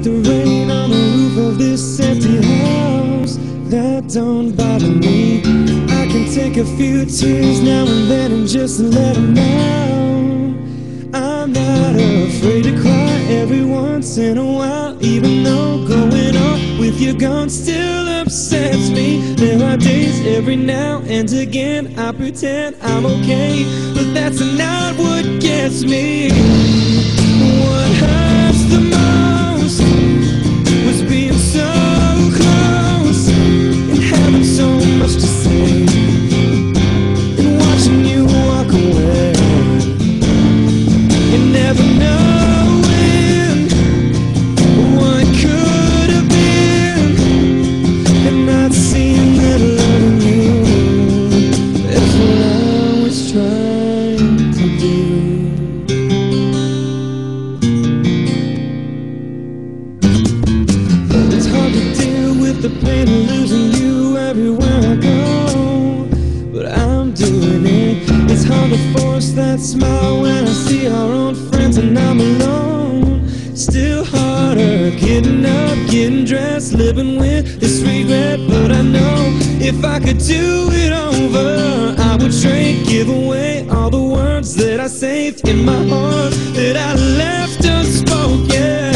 like the rain on the roof of this empty house. That don't bother me. I can take a few tears now and then and just let them out. I'm not afraid to cry every once in a while, even though going on with you gone still upsets me. There are days every now and again I pretend I'm okay, but that's not what gets me. What hurts the most was being so close and having so much to say, and watching you walk away and never knowing what could have been, and not seeing that loving you is what I was trying to do. It's hard to deal with the pain of losing you everywhere I go, but I'm doing it. It's hard to force that smile when I see our old friends and I'm alone. Still harder getting up, getting dressed, living with this regret. But I know if I could do it over, I would trade, give away all the words that I saved in my heart that I left unspoken.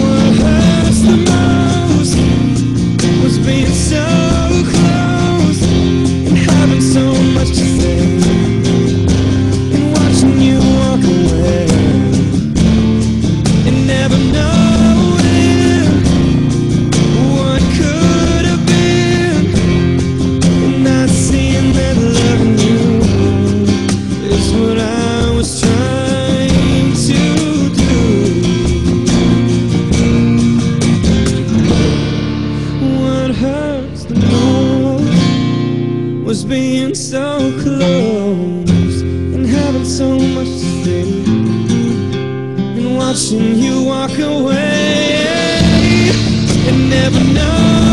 What hurts the most was being so close and having so much to say, and watching you walk away and never knowing what could have been, and not seeing that loving you is what I was trying to do. What hurts the most was being so close and having so much to say, and watching you walk away and never know